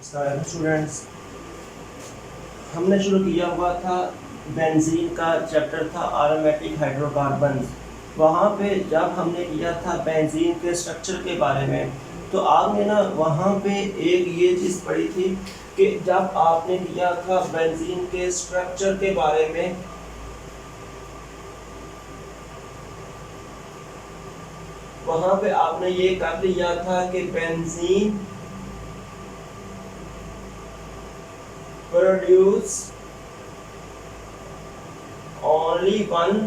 Students, हमने शुरू किया हुआ था बेंजीन का चैप्टर था एरोमेटिक हाइड्रोकार्बन। वहाँ पे जब हमने किया था बेंजीन के स्ट्रक्चर के बारे में, तो आपने ना वहाँ पे एक ये चीज़ पढ़ी थी कि जब आपने किया था बेंजीन के स्ट्रक्चर के बारे में, वहाँ पे आपने ये कर लिया था कि benzene produce only one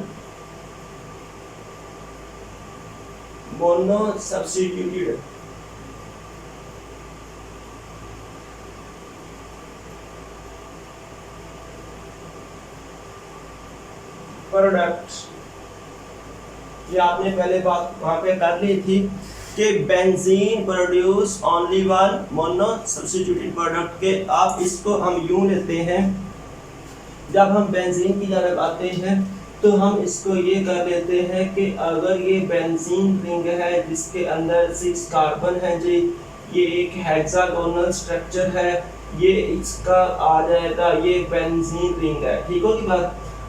mono-substituted product. ये आपने पहले बात वहाँ पे कर ली थी कि benzene produce only one mono substituted product के। आप इसको हम यूं लेते हैं, जब हम बेंजीन की तरफ आते हैं तो हम इसको ये कर लेते हैं कि अगर ये बेंजीन रिंग है जिसके अंदर 6 कार्बन है जी, ये एक हेक्सागोनल स्ट्रक्चर है, ये इसका आ जाएगा, ये बेंजीन रिंग है। ठीक होगी बात।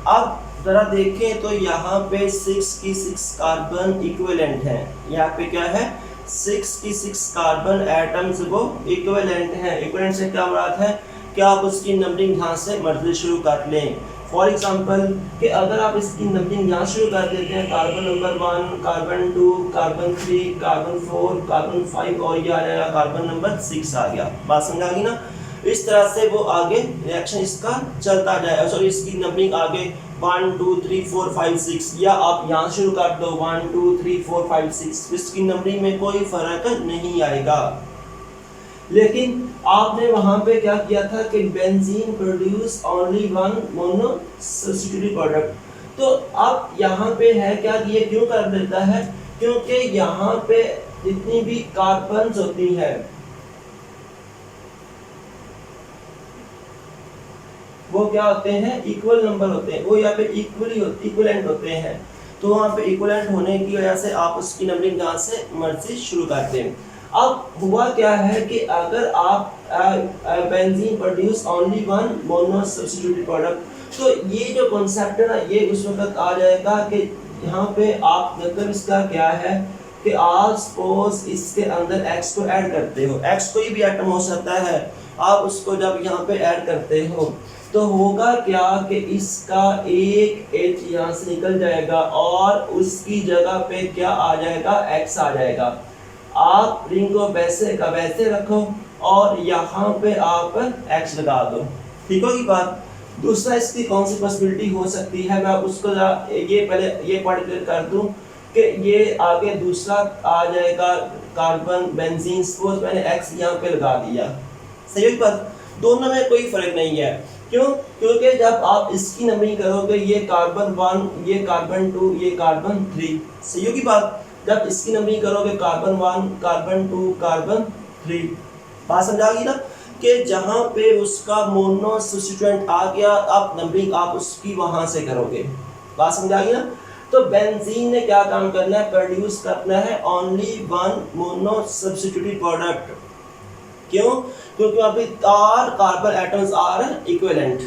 अब जरा देखें तो यहाँ पे 6 की 6 कार्बन इक्विवेलेंट हैं। यहाँ पे क्या है, 6 की 6 कार्बन एटम्स वो इक्विवेलेंट हैं। इक्विवेलेंट से क्या मुराद है कि आप उसकी नंबरिंग यहाँ से मर्जी शुरू कर लें। फॉर एग्जांपल कि अगर आप इसकी नंबरिंग यहाँ शुरू कर देते हैं, carbon number 1, carbon 2, carbon 3, carbon 4, carbon 5 और ये आ जाएगा कार्बन नंबर 6 आ गया। बात समझ आ गई ना। इस तरह से वो आगे रिएक्शन इसका चलता जाएगा। सॉरी, इसकी नंबरिंग आगे 1 2 3 4 5 6, या आप यहाँ शुरू कर दो 1 2 3 4 5 6, इसकी नंबरिंग में कोई फर्क नहीं आएगा। लेकिन आपने वहां पे क्या किया था कि benzene produce only one mono substituted product. तो अब यहाँ पे है क्या, ये क्यों कर देता है, क्योंकि यहाँ पे जितनी भी कार्बन्स होती है वो क्या होते हैं, इक्वल नंबर होते हैं, वो यहाँ पे इक्विवेलेंट होते हैं। तो वहाँ पे इक्विवेलेंट होने की वजह से आप उसकी नंबरिंग यहाँ से मर्जी शुरू करते हैं। अब हुआ क्या है कि अगर आप benzene produce only one mono substituted product, तो ये जो कॉन्सेप्ट है ना, ये उस वक्त आ जाएगा कि यहाँ पे आप मतलब इसका क्या है कि आप सपोज इसके अंदर x को ऐड करते हो, x कोई भी एटम हो सकता है, आप उसको जब यहाँ पे ऐड करते हो तो होगा क्या कि इसका एक H यहाँ से निकल जाएगा और उसकी जगह पे क्या आ जाएगा, X आ जाएगा। आप रिंग को वैसे का वैसे रखो और यहाँ पे आप X लगा दो। ठीक होगी बात। दूसरा इसकी कौन सी पॉसिबिलिटी हो सकती है, मैं उसको ये पहले ये पढ़ कर दूं कि ये आगे दूसरा आ जाएगा कार्बन बेंजीन। सपोज मैंने X यहाँ पे लगा दिया, सही होगी बात। दोनों में कोई फर्क नहीं है, क्यों, क्योंकि जब आप इसकी नंबरिंग करोगे ये कार्बन 1, ये कार्बन 2, ये कार्बन 3, सही होगी बात। जब इसकी नंबरिंग करोगे कार्बन 1, कार्बन 2, कार्बन 3, बात समझा गई ना कि जहाँ पे उसका मोनो सब्स्टिट्यूएंट आ गया, आप नंबरिंग आप उसकी वहां से करोगे। बात समझा गई ना। तो बेंजीन ने क्या काम करना है, प्रोड्यूस करना है only one mono substituted product. क्यों, क्योंकि अभी 4 कार्बन एटम्स आर इक्विवेलेंट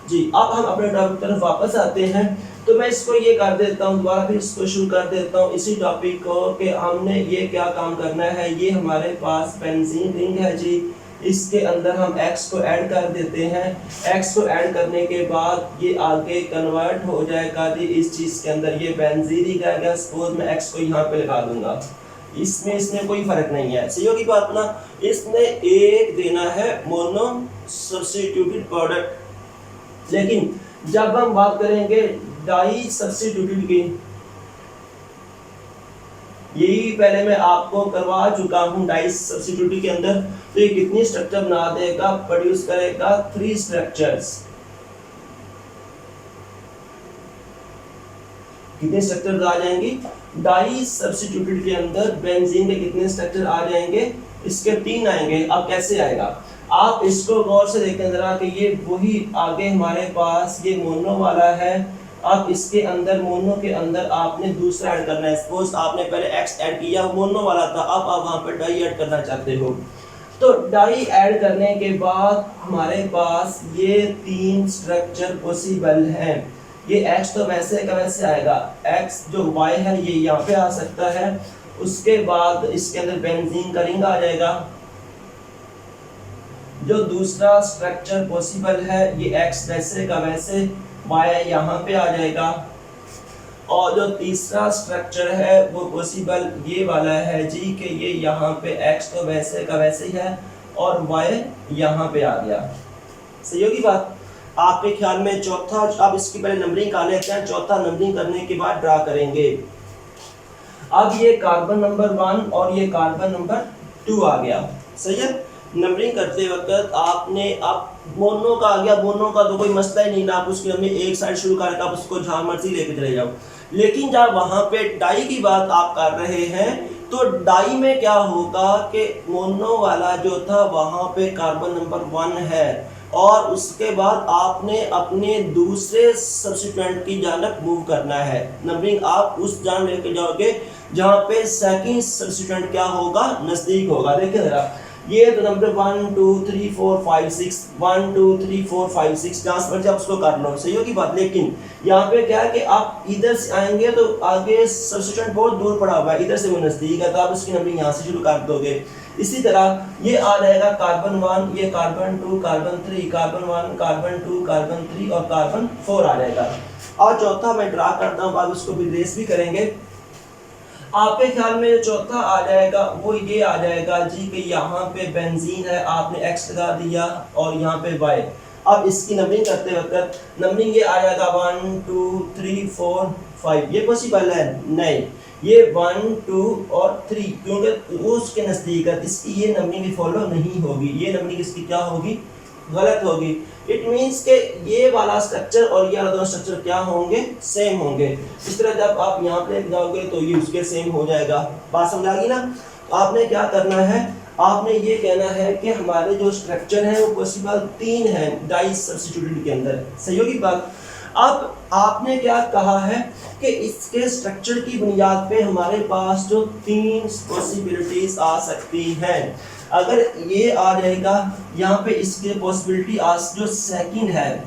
जी। अब हम अपने टॉपिक तरफ वापस आते हैं, तो मैं इसको ये कर देता हूँ, दोबारा फिर इसको शुरू कर देता हूँ इसी टॉपिक को कि हमने ये क्या काम करना है। ये हमारे पास बेंजीन रिंग है जी, इसके अंदर हम X को ऐड कर देते हैं। X को ऐड करने के बाद ये आगे कन्वर्ट हो जाएगा जी इस चीज़ के अंदर, ये बेंजीन रिंग आ गया। सपोज मैं X को यहाँ पे लगा दूंगा, इसमें कोई फर्क नहीं है, सही होगी बात ना। इसने एक देना है मोनो सब्स्टिट्यूटेड प्रोडक्ट। लेकिन जब हम बात करेंगे डाई सब्स्टिट्यूटेड की, यही पहले मैं आपको करवा चुका हूं डाई सब्स्टिट्यूटेड के अंदर, तो ये कितनी स्ट्रक्चर बना देगा, प्रोड्यूस करेगा 3 स्ट्रक्चर्स। कितने स्ट्रक्चर आ जाएंगी, डाई सब्स्टिट्यूटेड के अंदर बेंजीन के कितने स्ट्रक्चर आ जाएंगे, इसके 3 आएंगे। अब कैसे आएगा, आप इसको गौर से देखें जरा कि ये वही आगे हमारे पास ये मोनो वाला है, अब इसके अंदर मोनो के अंदर आपने दूसरा ऐड करना है। सपोज आपने पहले एक्स ऐड किया, मोनो वाला था, अब आप वहाँ पर डाई ऐड करना चाहते हो, तो डाई ऐड करने के बाद हमारे पास ये 3 स्ट्रक्चर पॉसिबल हैं। ये X तो वैसे का वैसे आएगा, X जो Y है ये यहाँ पे आ सकता है। उसके बाद इसके अंदर बेंजीन का रिंग आ जाएगा। जो दूसरा स्ट्रक्चर पॉसिबल है ये X वैसे का वैसे, Y यहाँ पे आ जाएगा। और जो तीसरा स्ट्रक्चर है वो पॉसिबल ये वाला है जी कि ये यहाँ पे X तो वैसे का वैसे ही है और Y यहाँ पे आ गया। सही होगी बात? आपके ख्याल में चौथा, अब इसकी पहले नंबरिंग कर लेते हैं, चौथा नंबरिंग करने के बाद ड्रा करेंगे। अब ये कार्बन नंबर 1 और ये कार्बन नंबर 2 आ गया। सही है? नंबरिंग करते वक्त आपने, अब मोनो का आ गया, मोनो का तो कोई मसला ही नहीं ना, आप उसकी नंबरिंग एक साइड शुरू करके आप उसको जहाँ मर्जी लेके चले जाओ। लेकिन जब वहाँ पे डाई की बात आप कर रहे हैं तो डाई में क्या होगा कि मोनो वाला जो था वहाँ पे कार्बन नंबर 1 है और उसके बाद आपने अपने दूसरे सब्स्टिट्यूएंट की जानब मूव करना है। नंबरिंग आप उस जान लेके जाओगे जहाँ पे सेकंड सब्स्टिट्यूएंट क्या होगा, नज़दीक होगा। देखिए जरा, ये तो नंबर 1 2 3 4 5 6 1 2 3 4 5 6 जहाँ से आप उसको कर लो। सही होगी बात? लेकिन यहाँ पे क्या है कि आप इधर से आएंगे तो आगे सब्स्टिट्यूएंट बहुत दूर पड़ा हुआ है, इधर से वो नज़दीक है, तो आप उसकी नंबरिंग यहाँ से शुरू कर दोगे। इसी तरह ये आ जाएगा कार्बन 1, ये carbon 2, carbon 3, carbon 1, carbon 2, carbon 3 और कार्बन 4 आ जाएगा। और चौथा मैं ड्रा करता हूँ, बाद उसको भी रेस भी करेंगे। आपके ख्याल में जो चौथा आ जाएगा वो ये आ जाएगा जी कि यहाँ पे बेंजीन है, आपने X लगा दिया और यहाँ पे Y। अब इसकी नंबरिंग करते वक्त नंबरिंग ये आ जाएगा 1 2 3 4 5। ये पॉसिबल है? नहीं, ये 1 2 और 3 क्योंकि वो उसके नज़दीक है, इसकी ये नंबरिंग फॉलो नहीं होगी, ये नंबरिंग इसकी क्या होगी, गलत होगी। इट मीन्स के ये वाला स्ट्रक्चर और ये वाला दोनों स्ट्रक्चर क्या होंगे, सेम होंगे। इस तरह जब आप यहाँ पे जाओगे तो ये उसके सेम हो जाएगा। बात समझ आ गई ना? आपने क्या करना है, आपने ये कहना है कि हमारे जो स्ट्रक्चर है वो पॉसिबल 3 है डाई सब्स्टिट्यूटेड के अंदर। सही होगी बात? अब आपने क्या कहा है कि इसके स्ट्रक्चर की बुनियाद पे हमारे पास जो 3 पॉसिबिलिटीज आ सकती हैं। अगर ये आ जाएगा यहाँ पे, इसके पॉसिबिलिटी आज जो सेकंड है,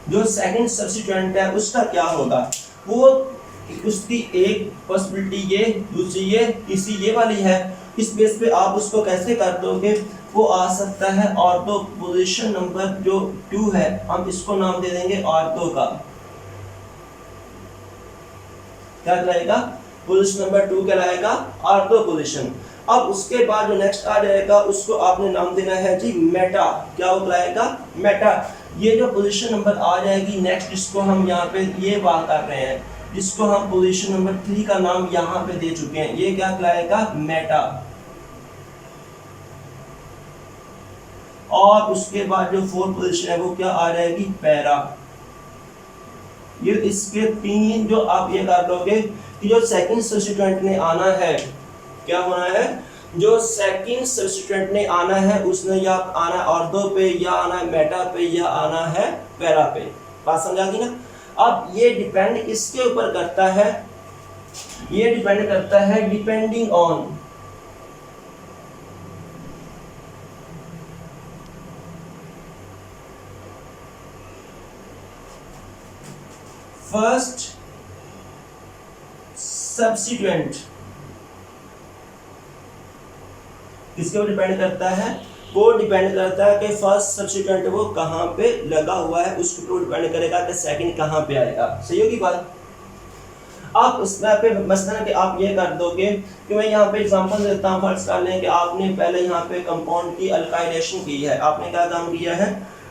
जो सेकंड सब्स्टिट्यूएंट है उसका क्या होगा, वो उसकी एक पॉसिबिलिटी ये, दूसरी ये, तीसरी ये वाली है। इस बेस पे आप उसको कैसे कर दोगे, वो आ सकता है ऑर्थो पोजीशन नंबर जो 2 है, हम इसको नाम दे देंगे ऑर्थो का। क्या कहलाएगा? पोजीशन नंबर 2 कहलाएगा ऑर्थो पोजीशन। अब उसके बाद जो नेक्स्ट आ जाएगा उसको आपने नाम देना है जी मेटा। क्या हो जाएगा? मेटा। ये जो पोजीशन नंबर आ जाएगी नेक्स्ट, इसको हम यहाँ पे ये बात कर रहे हैं, जिसको हम पोजीशन नंबर 3 का नाम यहाँ पे दे चुके हैं, ये क्या कहलाएगा? मेटा। और उसके बाद जो 4th पोजीशन है वो क्या आ जाएगी? पैरा। ये इसके 3 जो आप ये कर लोगे कि जो सेकंड सब्स्टिट्यूएंट ने आना है, क्या होना है, जो सेकंड सब्स्टिट्यूएंट ने आना है उसने या आना है ऑर्थो पे, या आना है मेटा पे, या आना है पैरा पे। बात समझा दी ना? अब ये डिपेंड किसके ऊपर करता है, ये डिपेंड करता है डिपेंडिंग ऑन फर्स्ट सब्स्टिट्यूएंट। किसके ऊपर डिपेंड करता है? वो डिपेंड करता है कि फर्स्ट सब्स्टिट्यूएंट वो कहाँ पे लगा हुआ है, उसके ऊपर डिपेंड करेगा कि सेकंड कहाँ पे आएगा। सही होगी बात? आप उसमें पे मसलन कि आप ये कर दोगे कि मैं यहाँ पे एग्जांपल देता हूँ। फर्ज कर लें कि आपने पहले यहाँ पे कंपाउंड की अल्काइलेशन की है। आपने क्या काम किया है?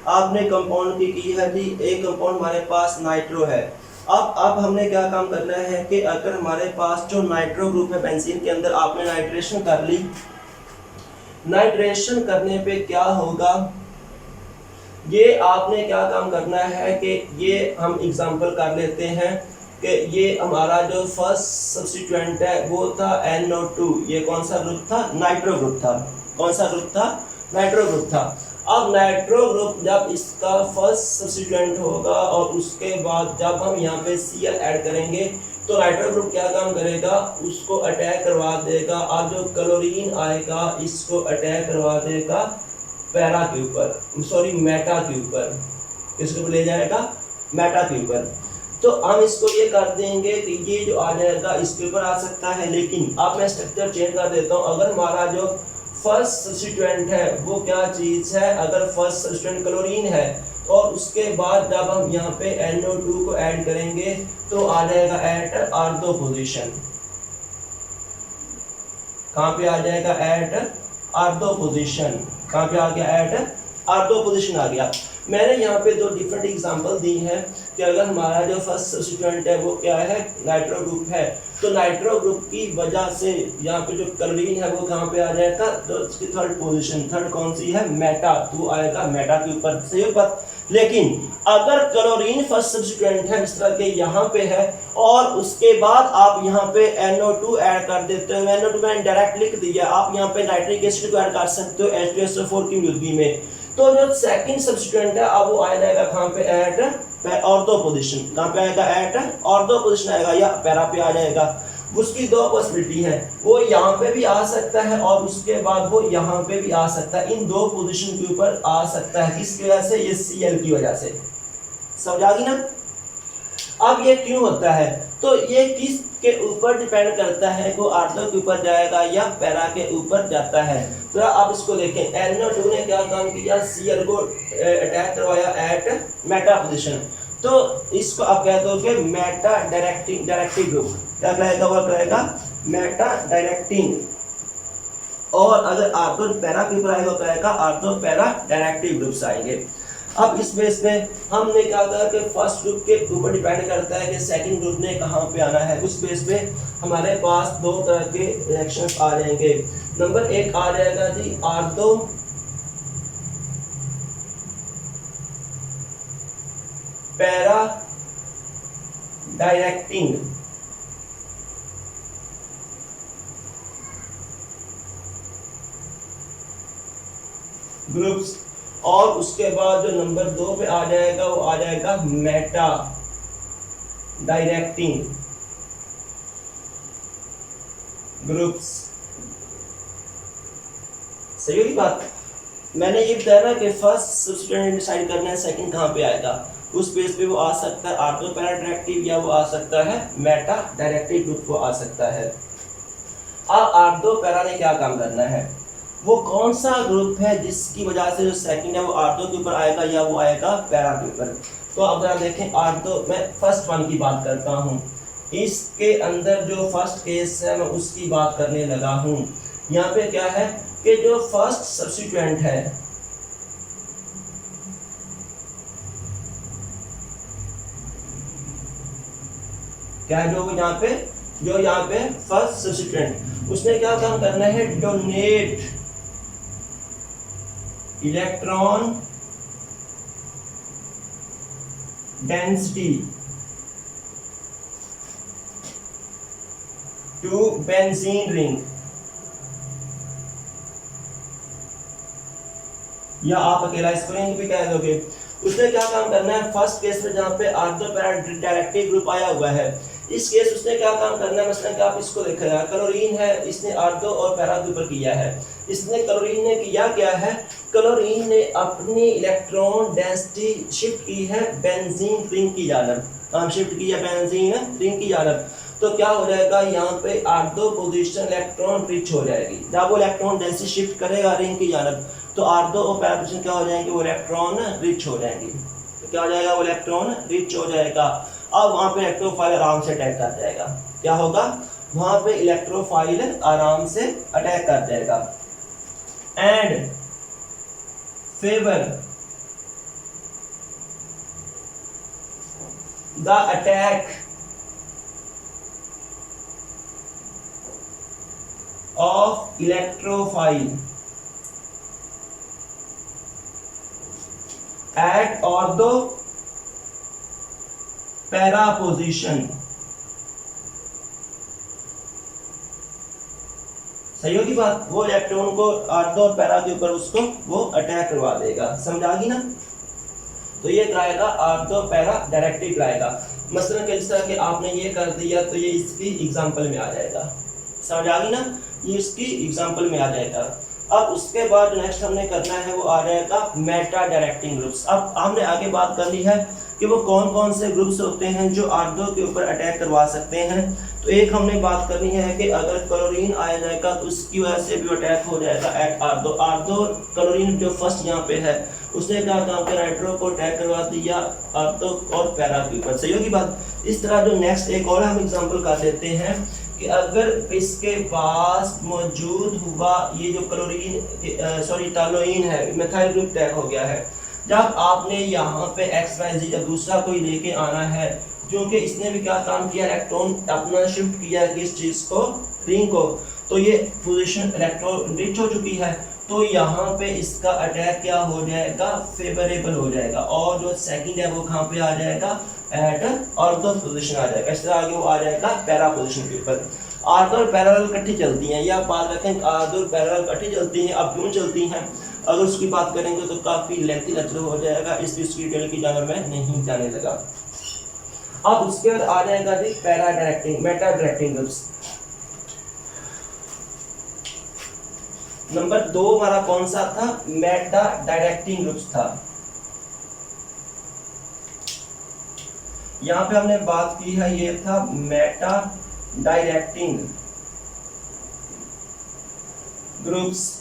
आपने कंपाउंड की है जी, एक कंपाउंड हमारे पास नाइट्रो है। अब हमने क्या काम करना है कि अगर हमारे पास जो नाइट्रो ग्रुप है बेंजीन के अंदर, आपने नाइट्रेशन कर ली। नाइट्रेशन करने पे क्या होगा, ये आपने क्या काम करना है कि ये हम एग्जांपल कर लेते हैं कि ये हमारा जो फर्स्ट सब्स्टिट्यूएंट है वो था NO2। ये कौन सा ग्रुप था? नाइट्रो ग्रुप था। कौन सा ग्रुप था? नाइट्रो ग्रुप था। अब नाइट्रो ग्रुप जब इसका फर्स्ट सब्स्टिट्यूएंट होगा और उसके बाद जब हम यहाँ पे Cl ऐड करेंगे तो नाइट्रो ग्रुप क्या काम करेगा, उसको अटैक करवा देगा और जो क्लोरीन आएगा इसको अटैक करवा देगा पैरा के ऊपर, सॉरी मेटा के ऊपर, इसके ऊपर ले जाएगा मेटा के ऊपर। तो हम इसको ये कर देंगे कि ये जो आ जाएगा इसके ऊपर आ सकता है, लेकिन अब मैं स्ट्रक्चर चेंज कर देता हूँ। अगर हमारा जो फर्स्ट सब्स्टिट्यूएंट है वो क्या चीज़ है, अगर फर्स्ट सब्स्टिट्यूएंट क्लोरीन है और उसके बाद जब हम यहाँ पे NO2 को ऐड करेंगे तो आ जाएगा एट ऑर्थो पोजीशन। कहाँ पे आ जाएगा, एट ऑर्थो पोजीशन। कहाँ पे आ गया, एट ऑर्थो पोजीशन आ गया। मैंने यहाँ पे दो डिफरेंट एग्जांपल दी हैं कि अगर हमारा जो फर्स्ट सब्स्टिट्यूएंट है वो क्या है, नाइट्रो ग्रुप है, तो नाइट्रो ग्रुप की वजह से यहाँ पे जो क्लोरीन है वो कहाँ पे आ जाएगा, तो इसकी थर्ड पोजीशन, थर्ड कौन सी है, मेटा, तो आएगा मेटा के ऊपर, सही बात। लेकिन अगर क्लोरीन फर्स्ट सब्स्टिट्यूएंट है इस तरह के यहाँ पे है और उसके बाद आप यहाँ पे NO2 ऐड कर देते हो, NO2 मैंने डायरेक्ट लिख दिया, आप यहाँ पे नाइट्रिक एसिड को ऐड कर सकते हो H2SO4 की मौजूदगी में, तो जो सेकंड सब्स्टिट्यूएंट है अब वो आ जाएगा कहाँ पे, एट ऑर्थो पोजीशन। कहाँ पे आएगा, एट ऑर्थो पोजीशन आएगा या पैरा पे आ जाएगा। उसकी दो पॉसिबिलिटी है, वो यहाँ पे भी आ सकता है और उसके बाद वो यहाँ पे भी आ सकता है, इन दो पोजीशन के ऊपर आ सकता है। किसकी वजह से, ये Cl की वजह से, समझ आ गई ना। अब ये क्यों होता है, तो ये किस के ऊपर डिपेंड करता है, को ऑर्थो के ऊपर जाएगा या पैरा के ऊपर जाता है। तो आप इसको देखें, NO2 ने क्या काम किया, Cl को अटैक करवाया एट मेटा पोजीशन, तो इसको आप कह दो कि मेटा डायरेक्टिंग ग्रुप, क्या कहेगा, वो कहेगा मेटा डायरेक्टिंग। और अगर ऑर्थो पैरा के ऊपर आएगा कहेगा ऑर्थो पैरा डायरेक्टिव ग्रुप्स आएंगे। अब इस बेस में हमने क्या कहा कि फर्स्ट ग्रुप के ऊपर डिपेंड करता है कि सेकंड ग्रुप ने कहाँ पे आना है। उस बेस पे हमारे पास दो तरह के रिएक्शंस आ जाएंगे। नंबर एक आ जाएगा जी ऑर्थो पैरा डायरेक्टिंग ग्रुप्स, और उसके बाद जो नंबर 2 पे आ जाएगा वो आ जाएगा मेटा डायरेक्टिंग ग्रुप्स। सही होगी बात। मैंने ये बताया ना कि फर्स्ट सब्स्टिट्यूएंट डिसाइड करना है सेकंड कहाँ पे आएगा, उस बेस पे वो आ सकता है ऑर्थो पैरा डायरेक्टिव या वो आ सकता है मेटा डायरेक्टिव ग्रुप, वो आ सकता है। अब ऑर्थो पैरा ने क्या काम करना है, वो कौन सा ग्रुप है जिसकी वजह से जो सेकंड है वो ऑर्थो के ऊपर आएगा या वो आएगा पैरा के ऊपर। तो अब अगर देखें ऑर्थो, मैं फर्स्ट वन की बात करता हूँ, इसके अंदर जो फर्स्ट केस है मैं उसकी बात करने लगा हूँ। यहाँ पे क्या है कि जो फर्स्ट सब्स्टिट्यूएंट है क्या है, जो यहाँ पे फर्स्ट सब्स्टिट्यूएंट, उसने क्या काम करना है, donate electron density to benzene ring, या आप अकेला इसको रिंग भी कह दोगे। उसने क्या काम करना है, फर्स्ट केस में जहाँ पे ऑर्थो पैरा डायरेक्टिव ग्रुप आया हुआ है, इस केस उसने क्या काम करना है, मसलन कि आप इसको देखेगा, क्लोरीन है, इसने ऑर्थो और पैरा के ऊपर किया है। इसने क्लोरीन ने किया क्या है, क्लोरीन ने अपनी इलेक्ट्रॉन डेंसिटी शिफ्ट की है बेंजीन रिंग की जानब, काम शिफ्ट किया बेंजीन रिंग की जानब। तो क्या हो जाएगा, यहाँ पे ऑर्थो पोजीशन इलेक्ट्रॉन रिच हो जाएगी। जब वो इलेक्ट्रॉन डेंसिटी शिफ्ट करेगा रिंग की जानब तो ऑर्थो और पैरा पोजीशन क्या हो जाएंगे, वो इलेक्ट्रॉन रिच हो जाएंगे। तो क्या हो जाएगा, वो इलेक्ट्रॉन रिच हो जाएगा। अब वहाँ पे इलेक्ट्रोफाइल आराम से अटैक कर जाएगा। क्या होगा, वहाँ पे इलेक्ट्रोफाइल आराम से अटैक कर जाएगा। And favour the attack of electrophile at ortho para position. सही होगी बात। वो इलेक्ट्रॉन को आर्थो और पैरा के ऊपर उसको वो अटैक करवा देगा, समझा गई ना। तो ये कराएगा आर्थो पैरा डायरेक्टली कराएगा। मसलन किस तरह के आपने ये कर दिया तो ये इसकी एग्जांपल में आ जाएगा, समझ आ गई ना, ये इसकी एग्जांपल में आ जाएगा। अब उसके बाद नेक्स्ट हमने करना है वो आ जाएगा मेटा डायरेक्टिंग ग्रुप्स। अब हमने आगे बात कर ली है कि वो कौन कौन से ग्रुप्स होते हैं जो आर्थो के ऊपर अटैक करवा सकते हैं। तो एक हमने बात करनी है कि अगर क्लोरीन आया जाएगा तो उसकी वजह से भी अटैक हो जाएगा एट आर्थो। आर्थो क्लोरीन जो फर्स्ट यहाँ पे है उसने क्या काम किया, नाइट्रो को अटैक करवा दिया आर्थो और पैरा के ऊपर, सही होगी बात। इस तरह जो नेक्स्ट एक और हम एग्जांपल कर देते हैं कि अगर इसके पास मौजूद हुआ ये जो क्लोरीन टॉलुइन है, मिथाइल ग्रुप अटैक हो गया है। जब आपने यहाँ पे XYZ या दूसरा कोई लेके आना है, क्योंकि इसने भी क्या काम किया, इलेक्ट्रॉन अपना शिफ्ट किया किस चीज को, रिंग को, तो ये पोजीशन इलेक्ट्रॉन रिच हो चुकी है, तो यहाँ पे इसका अटैक क्या हो जाएगा, फेवरेबल हो जाएगा। और जो सेकंड है वो कहाँ पे आ जाएगा, एट ऑर्थो पोजीशन आ जाएगा। इस तरह आगे वो आ जाएगा पैरा पोजीशन के ऊपर। आर्थो और पैरेलल इकट्ठी चलती हैं, ये आप बात रखें, आर्थो और पैरेलल इकट्ठी चलती हैं। अब क्यों चलती हैं, अगर उसकी बात करेंगे तो काफ़ी लेंथी लेक्चर हो जाएगा, इसलिए उसकी डिटेल की जानवर में नहीं जाने लगा। अब उसके बाद आ जाएगा जी para directing, meta directing groups. Number 2 हमारा कौन सा था, मेटा डायरेक्टिंग ग्रुप्स था। यहाँ पे हमने बात की है, ये था मेटा डायरेक्टिंग ग्रुप्स।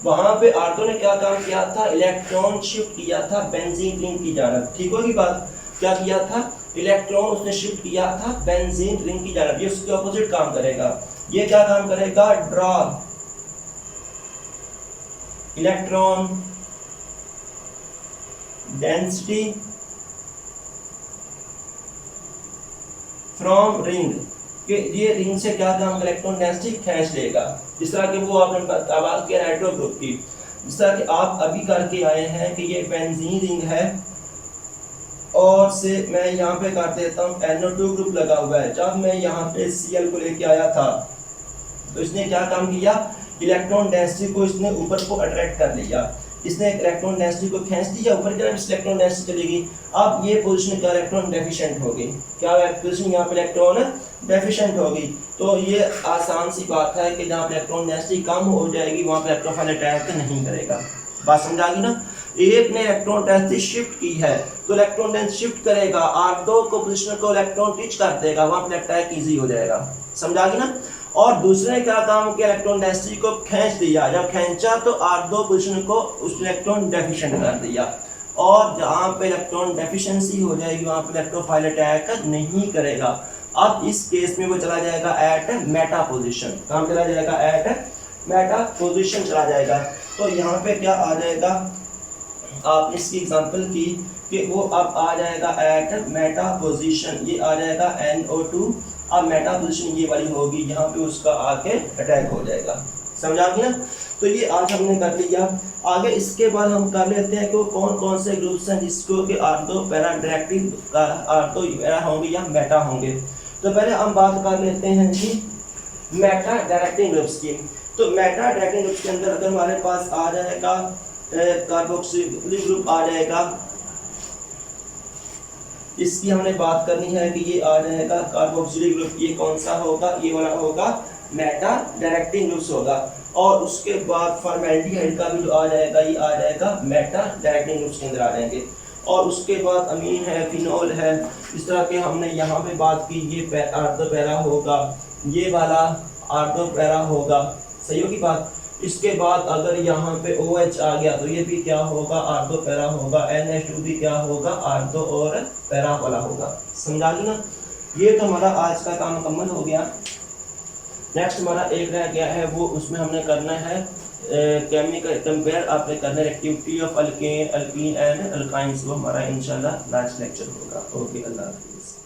वहां पे आर्थो ने क्या काम किया था, इलेक्ट्रॉन शिफ्ट किया था बेंजीन रिंग की जानब, ठीक होगी बात। क्या किया था, इलेक्ट्रॉन उसने शिफ्ट किया था बेंजीन रिंग की जानब। ये उसके ऑपोजिट काम करेगा। ये क्या काम करेगा, draw electron density from ring, कि ये रिंग से क्या काम, इलेक्ट्रॉन डेंसिटी खींच लेगा। जिस तरह की वो आपने बात किया नाइट्रो ग्रुप की, जिस तरह कि आप अभी करके आए हैं कि ये बेंजीन रिंग है और से मैं यहाँ पे कर देता हूँ NO2 ग्रुप लगा हुआ है। जब मैं यहाँ पे Cl को लेके आया था तो इसने क्या काम किया, इलेक्ट्रॉन डेंसिटी को इसने ऊपर को अट्रैक्ट कर लिया, इसने इलेक्ट्रॉन डेंसिटी को खींच दिया ऊपर की तरफ, इलेक्ट्रॉन डेंसिटी चलेगी। अब ये पोजीशन क्या, इलेक्ट्रॉन डेफिशिएंट होगी, क्या पोजीशन यहाँ पे इलेक्ट्रॉन डेफिशिएंट होगी। तो ये आसान सी बात है कि जहाँ पे इलेक्ट्रॉन डेंसिटी कम हो जाएगी वहाँ पे इलेक्ट्रोफाइल अटैक नहीं करेगा। बात समझ आ गई ना। एक ने इलेक्ट्रॉन डेंसिटी शिफ्ट की है तो इलेक्ट्रॉन डेंसिटी शिफ्ट करेगा, R2 को पोजीशन को इलेक्ट्रॉन रीच कर देगा, वहाँ पे अटैक इजी हो जाएगा, समझ आ गई ना। और दूसरे ने क्या काम किया, इलेक्ट्रॉन डेंसिटी को खींच दिया, जब खींचा तो R2 पोजीशन को उस इलेक्ट्रॉन डेफिशिएंट कर दिया, और जहाँ पे इलेक्ट्रॉन डेफिशिएंसी हो जाएगी वहाँ पे इलेक्ट्रोफाइल अटैक नहीं करेगा। अब इस केस में वो चला जाएगा एट मेटा पोजीशन, कहाँ चला जाएगा, एट मेटा पोजीशन चला जाएगा। तो यहाँ पे क्या आ जाएगा, आप इसकी एग्जांपल की कि वो अब आ जाएगा एट मेटा पोजीशन, ये आ जाएगा NO2। अब मेटा पोजीशन ये वाली होगी, यहाँ पे उसका आके अटैक हो जाएगा, समझ आ गई ना। तो ये आज हमने कर लिया। आगे इसके बाद हम कर लेते हैं कि वो कौन कौन से ग्रुप्स हैं जिसको कि ortho para directing ortho para होंगे या मेटा होंगे। तो पहले हम बात कर लेते हैं जी मेटा डायरेक्टिंग ग्रुप्स की। तो मेटा डायरेक्टिंग ग्रुप्स के अंदर अगर हमारे पास आ जाएगा कार्बोक्सिलिक ग्रुप आ जाएगा, इसकी हमने बात करनी है कि ये आ जाएगा कार्बोक्सिलिक ग्रुप। ये कौन सा होगा, ये वाला होगा मेटा डायरेक्टिंग ग्रुप्स होगा। और उसके बाद फॉर्मेल्डिहाइड का भी जो आ जाएगा ये आ जाएगा मेटा डायरेक्टिंग ग्रुप्स के अंदर आ जाएंगे। और उसके बाद अमीन है, फिनोल है, इस तरह के हमने यहाँ पे बात की, ये आर्थो पैरा होगा, ये वाला आर्थो पैरा होगा, सही होगी बात। इसके बाद अगर यहाँ पे OH आ गया तो ये भी क्या होगा, आर्थो पैरा होगा। NH2 भी क्या होगा, आर्थो और पैरा वाला होगा, समझा ली ना। ये तो हमारा आज का काम मुकम्मल हो गया। नेक्स्ट हमारा एक रह गया है, वो उसमें हमने करना है केमिकल कंपेयर, आपने करना है activity of alkane, alkyne and alkynes. वो हमारा इंशाल्लाह लास्ट लेक्चर होगा। ओके, अल्लाह हाफिज़।